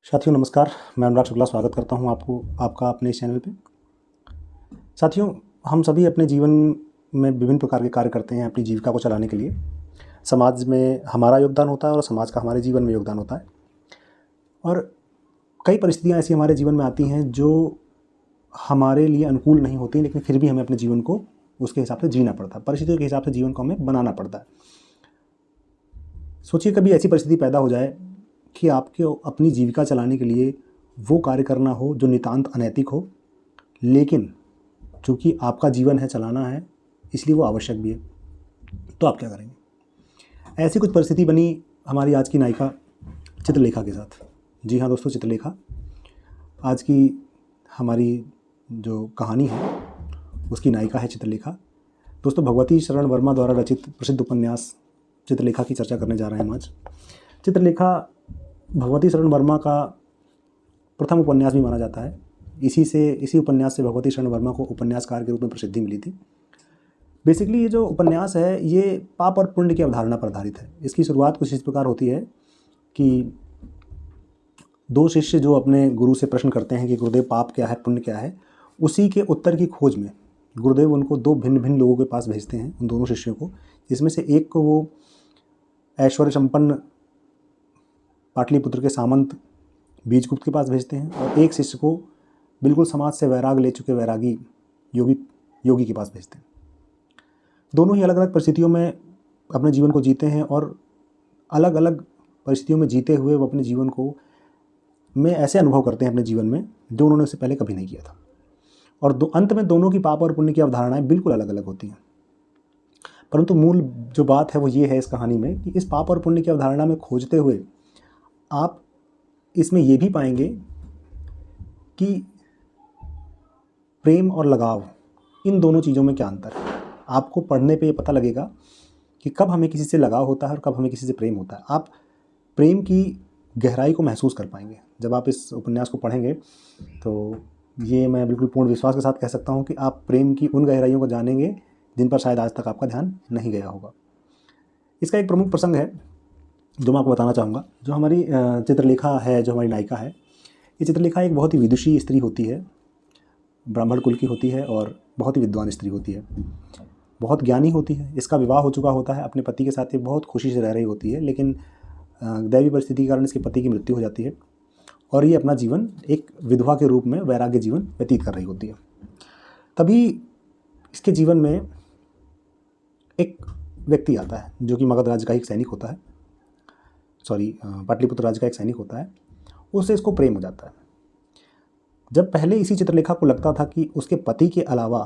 साथियों नमस्कार, मैं अनुराग शुक्ला स्वागत करता हूं आपका अपने इस चैनल पे। साथियों, हम सभी अपने जीवन में विभिन्न प्रकार के कार्य करते हैं अपनी जीविका को चलाने के लिए। समाज में हमारा योगदान होता है और समाज का हमारे जीवन में योगदान होता है। और कई परिस्थितियां ऐसी हमारे जीवन में आती हैं जो हमारे लिए अनुकूल नहीं होती, लेकिन फिर भी हमें अपने जीवन को उसके हिसाब से जीना पड़ता है। परिस्थितियों के हिसाब से जीवन को हमें बनाना पड़ता है। सोचिए कभी ऐसी परिस्थिति पैदा हो जाए कि आपको अपनी जीविका चलाने के लिए वो कार्य करना हो जो नितांत अनैतिक हो, लेकिन चूँकि आपका जीवन है, चलाना है, इसलिए वो आवश्यक भी है। तो आप क्या करेंगे? ऐसी कुछ परिस्थिति बनी हमारी आज की नायिका चित्रलेखा के साथ। जी हाँ दोस्तों, चित्रलेखा आज की हमारी जो कहानी है उसकी नायिका है चित्रलेखा। दोस्तों, भगवती शरण वर्मा द्वारा रचित प्रसिद्ध उपन्यास चित्रलेखा की चर्चा करने जा रहे हैं हम आज। चित्रलेखा भगवती शरण वर्मा का प्रथम उपन्यास भी माना जाता है। इसी उपन्यास से भगवती शरण वर्मा को उपन्यासकार के रूप में प्रसिद्धि मिली थी। बेसिकली ये जो उपन्यास है ये पाप और पुण्य की अवधारणा पर आधारित है। इसकी शुरुआत कुछ इस प्रकार होती है कि दो शिष्य जो अपने गुरु से प्रश्न करते हैं कि गुरुदेव पाप क्या है, पुण्य क्या है, उसी के उत्तर की खोज में गुरुदेव उनको दो भिन्न भिन्न लोगों के पास भेजते हैं, उन दोनों शिष्यों को, जिसमें से एक को वो ऐश्वर्य संपन्न पाटलिपुत्र के सामंत बीजगुप्त के पास भेजते हैं और एक शिष्य को बिल्कुल समाज से वैराग ले चुके वैरागी योगी के पास भेजते हैं। दोनों ही अलग अलग परिस्थितियों में अपने जीवन को जीते हैं और अलग अलग परिस्थितियों में जीते हुए वो अपने जीवन को में ऐसे अनुभव करते हैं अपने जीवन में जो उन्होंने उससे पहले कभी नहीं किया था। और अंत में दोनों की पाप और पुण्य की अवधारणाएं बिल्कुल अलग अलग होती हैं। परंतु मूल जो बात है वो ये है इस कहानी में कि इस पाप और पुण्य की अवधारणा में खोजते हुए आप इसमें ये भी पाएंगे कि प्रेम और लगाव, इन दोनों चीज़ों में क्या अंतर है। आपको पढ़ने पे ये पता लगेगा कि कब हमें किसी से लगाव होता है और कब हमें किसी से प्रेम होता है। आप प्रेम की गहराई को महसूस कर पाएंगे जब आप इस उपन्यास को पढ़ेंगे। तो ये मैं बिल्कुल पूर्ण विश्वास के साथ कह सकता हूँ कि आप प्रेम की उन गहराइयों को जानेंगे जिन पर शायद आज तक आपका ध्यान नहीं गया होगा। इसका एक प्रमुख प्रसंग है जो मैं आपको बताना चाहूँगा। जो हमारी चित्रलेखा है, जो हमारी नायिका है, ये चित्रलेखा एक बहुत ही विदुषी स्त्री होती है, ब्राह्मण कुल की होती है और बहुत ही विद्वान स्त्री होती है, बहुत ज्ञानी होती है। इसका विवाह हो चुका होता है, अपने पति के साथ ये बहुत खुशी से रह रही होती है, लेकिन दैवीय परिस्थिति के कारण इसके पति की मृत्यु हो जाती है और ये अपना जीवन एक विधवा के रूप में वैराग्य जीवन व्यतीत कर रही होती है। तभी इसके जीवन में एक व्यक्ति आता है जो कि मगध राज्य का एक सैनिक होता है, पाटलिपुत्र राज्य का एक सैनिक होता है। उससे इसको प्रेम हो जाता है। जब पहले इसी चित्रलेखा को लगता था कि उसके पति के अलावा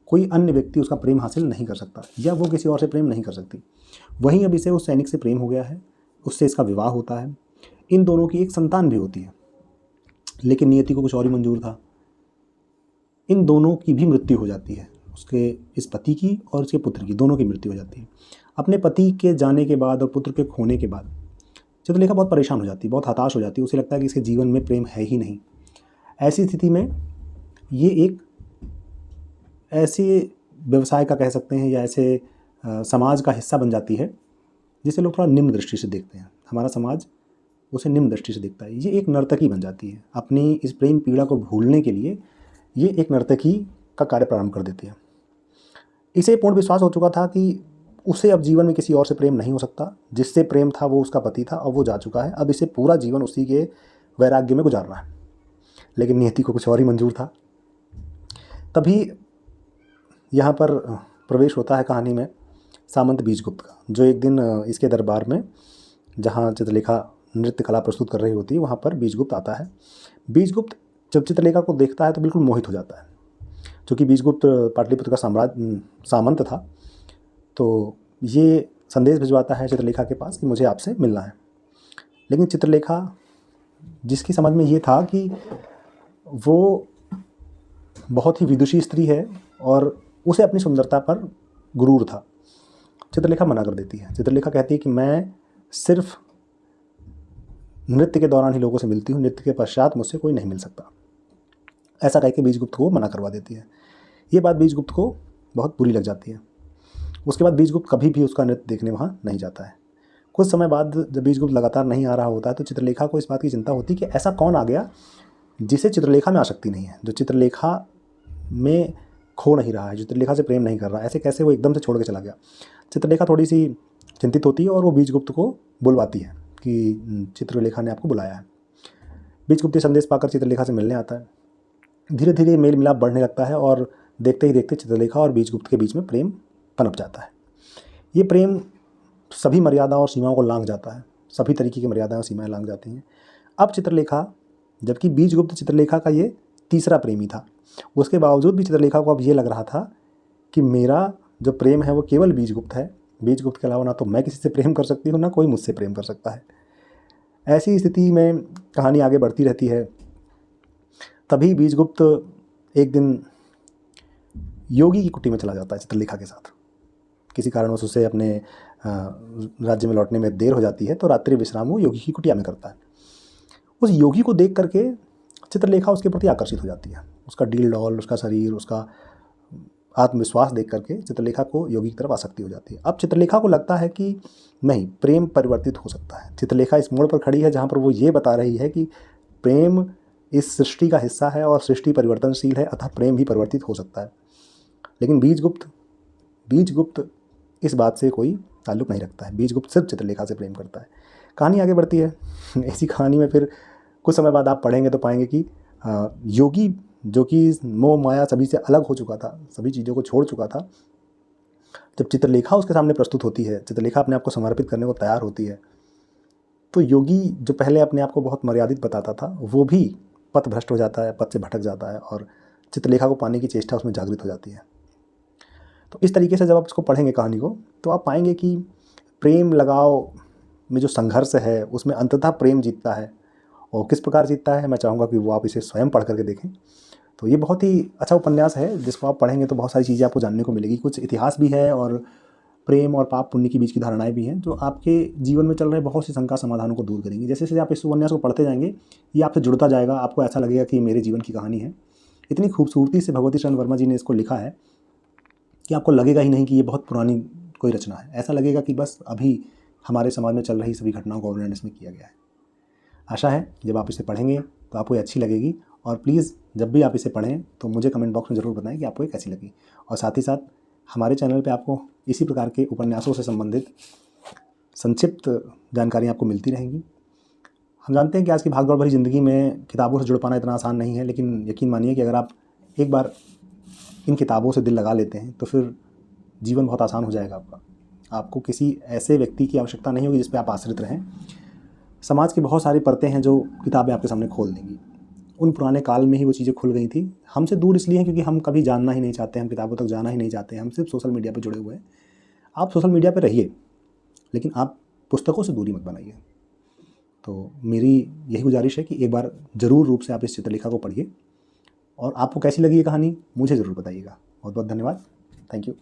कोई अन्य व्यक्ति उसका प्रेम हासिल नहीं कर सकता या वो किसी और से प्रेम नहीं कर सकती, वहीं अब इसे उस सैनिक से प्रेम हो गया है। उससे इसका विवाह होता है, इन दोनों की एक संतान भी होती है, लेकिन नियति को कुछ और ही मंजूर था। इन दोनों की भी मृत्यु हो जाती है, उसके इस पति की और उसके पुत्र की, दोनों की मृत्यु हो जाती है। अपने पति के जाने के बाद और पुत्र के खोने के बाद चित्रलेखा बहुत परेशान हो जाती है, बहुत हताश हो जाती है। उसे लगता है कि इसके जीवन में प्रेम है ही नहीं। ऐसी स्थिति में ये एक ऐसे व्यवसाय का कह सकते हैं या ऐसे समाज का हिस्सा बन जाती है जिसे लोग थोड़ा निम्न दृष्टि से देखते हैं। हमारा समाज उसे निम्न दृष्टि से देखता है। ये एक नर्तकी बन जाती है। अपनी इस प्रेम पीड़ा को भूलने के लिए ये एक नर्तकी का कार्य प्रारंभ कर देती है। इसे पूर्ण विश्वास हो चुका था कि उसे अब जीवन में किसी और से प्रेम नहीं हो सकता। जिससे प्रेम था वो उसका पति था और वो जा चुका है। अब इसे पूरा जीवन उसी के वैराग्य में गुजारना है, लेकिन नियति को कुछ और ही मंजूर था। तभी यहाँ पर प्रवेश होता है कहानी में सामंत बीजगुप्त का, जो एक दिन इसके दरबार में, जहाँ चित्रलेखा नृत्य कला प्रस्तुत कर रही होती है, वहाँ पर बीजगुप्त आता है। बीजगुप्त जब चित्रलेखा को देखता है तो बिल्कुल मोहित हो जाता है। क्योंकि बीजगुप्त पाटलिपुत्र का सामंत था, तो ये संदेश भिजवाता है चित्रलेखा के पास कि मुझे आपसे मिलना है। लेकिन चित्रलेखा, जिसकी समझ में ये था कि वो बहुत ही विदुषी स्त्री है और उसे अपनी सुंदरता पर गुरूर था, चित्रलेखा मना कर देती है। चित्रलेखा कहती है कि मैं सिर्फ नृत्य के दौरान ही लोगों से मिलती हूँ, नृत्य के पश्चात मुझसे कोई नहीं मिल सकता। ऐसा कह के बीजगुप्त को मना करवा देती है। ये बात बीजगुप्त को बहुत बुरी लग जाती है। उसके बाद बीजगुप्त कभी भी उसका नृत्य देखने वहाँ नहीं जाता है। कुछ समय बाद जब बीजगुप्त लगातार नहीं आ रहा होता है तो चित्रलेखा को इस बात की चिंता होती है कि ऐसा कौन आ गया जिसे चित्रलेखा में आसक्ति नहीं है, जो चित्रलेखा में खो नहीं रहा है, जो चित्रलेखा से प्रेम नहीं कर रहा है, ऐसे कैसे वो एकदम से छोड़ के चला गया। चित्रलेखा थोड़ी सी चिंतित होती है और वो बीजगुप्त को बुलवाती है कि चित्रलेखा ने आपको बुलाया है। बीजगुप्त ये संदेश पाकर चित्रलेखा से मिलने आता है। धीरे धीरे मेल मिलाप बढ़ने लगता है और देखते ही देखते चित्रलेखा और बीजगुप्त के बीच में प्रेम पनप जाता है। ये प्रेम सभी मर्यादाओं और सीमाओं को लांघ जाता है, सभी तरीके की मर्यादाएं और सीमाएं लांघ जाती हैं। अब चित्रलेखा, जबकि बीजगुप्त चित्रलेखा का ये तीसरा प्रेमी था, उसके बावजूद भी चित्रलेखा को अब ये लग रहा था कि मेरा जो प्रेम है वो केवल बीजगुप्त है। बीजगुप्त के अलावा ना तो मैं किसी से प्रेम कर सकती हूँ, ना कोई मुझसे प्रेम कर सकता है। ऐसी स्थिति में कहानी आगे बढ़ती रहती है। तभी बीजगुप्त एक दिन योगी की कुटी में चला जाता है चित्रलेखा के साथ। किसी कारणवश उसे अपने राज्य में लौटने में देर हो जाती है, तो रात्रि विश्राम वो योगी की कुटिया में करता है। उस योगी को देख करके चित्रलेखा उसके प्रति आकर्षित हो जाती है। उसका डील डॉल, उसका शरीर, उसका आत्मविश्वास देख करके चित्रलेखा को योगी की तरफ आसक्ति हो जाती है। अब चित्रलेखा को लगता है कि नहीं, प्रेम परिवर्तित हो सकता है। चित्रलेखा इस मोड़ पर खड़ी है जहाँ पर वो ये बता रही है कि प्रेम इस सृष्टि का हिस्सा है और सृष्टि परिवर्तनशील है, अतः प्रेम भी परिवर्तित हो सकता है। लेकिन बीजगुप्त इस बात से कोई ताल्लुक़ नहीं रखता है। बीजगुप्त सिर्फ चित्रलेखा से प्रेम करता है। कहानी आगे बढ़ती है। ऐसी कहानी में फिर कुछ समय बाद आप पढ़ेंगे तो पाएंगे कि योगी, जो कि मोह माया सभी से अलग हो चुका था, सभी चीज़ों को छोड़ चुका था, जब चित्रलेखा उसके सामने प्रस्तुत होती है, चित्रलेखा अपने आप को समर्पित करने को तैयार होती है, तो योगी जो पहले अपने आप को बहुत मर्यादित बताता था, वो भी पथ भ्रष्ट हो जाता है, पथ से भटक जाता है और चित्रलेखा को पाने की चेष्टा उसमें जागृत हो जाती है। तो इस तरीके से जब आप इसको पढ़ेंगे कहानी को, तो आप पाएंगे कि प्रेम लगाव में जो संघर्ष है उसमें अंततः प्रेम जीतता है। और किस प्रकार जीतता है, मैं चाहूँगा कि वो आप इसे स्वयं पढ़ करके देखें। तो ये बहुत ही अच्छा उपन्यास है जिसको आप पढ़ेंगे तो बहुत सारी चीज़ें आपको जानने को मिलेगी। कुछ इतिहास भी है और प्रेम और पाप पुण्य के बीच की धारणाएं भी हैं जो आपके जीवन में चल रहे बहुत सी शंका समाधानों को दूर करेंगी। जैसे जैसे आप इस उपन्यास को पढ़ते जाएंगे ये आपसे जुड़ता जाएगा, आपको ऐसा लगेगा कि मेरे जीवन की कहानी है। इतनी खूबसूरती से भगवती शरण वर्मा जी ने इसको लिखा है कि आपको लगेगा ही नहीं कि ये बहुत पुरानी कोई रचना है। ऐसा लगेगा कि बस अभी हमारे समाज में चल रही सभी घटनाओं को वर्णन इसमें किया गया है। आशा है जब आप इसे पढ़ेंगे तो आपको ये अच्छी लगेगी। और प्लीज़ जब भी आप इसे पढ़ें तो मुझे कमेंट बॉक्स में ज़रूर बताएं कि आपको ये कैसी लगी। और साथ ही साथ हमारे चैनल पे आपको इसी प्रकार के उपन्यासों से संबंधित संक्षिप्त जानकारी आपको मिलती रहेंगी। हम जानते हैं कि आज की भागदौड़ भरी ज़िंदगी में किताबों से जुड़ पाना इतना आसान नहीं है, लेकिन यकीन मानिए कि अगर आप एक बार इन किताबों से दिल लगा लेते हैं तो फिर जीवन बहुत आसान हो जाएगा आपका। आपको किसी ऐसे व्यक्ति की आवश्यकता नहीं होगी जिस पे आप आश्रित रहें। समाज की बहुत सारी परतें हैं जो किताबें आपके सामने खोल देंगी। उन पुराने काल में ही वो चीज़ें खुल गई थी। हमसे दूर इसलिए हैं क्योंकि हम कभी जानना ही नहीं चाहते, हम किताबों तक जाना ही नहीं चाहते, हम सिर्फ सोशल मीडिया पर जुड़े हुए हैं। आप सोशल मीडिया पर रहिए, लेकिन आप पुस्तकों से दूरी मत बनाइए। तो मेरी यही गुजारिश है कि एक बार ज़रूर रूप से आप इस चित्रलेखा को पढ़िए और आपको कैसी लगी ये कहानी मुझे ज़रूर बताइएगा। बहुत बहुत धन्यवाद। Thank you.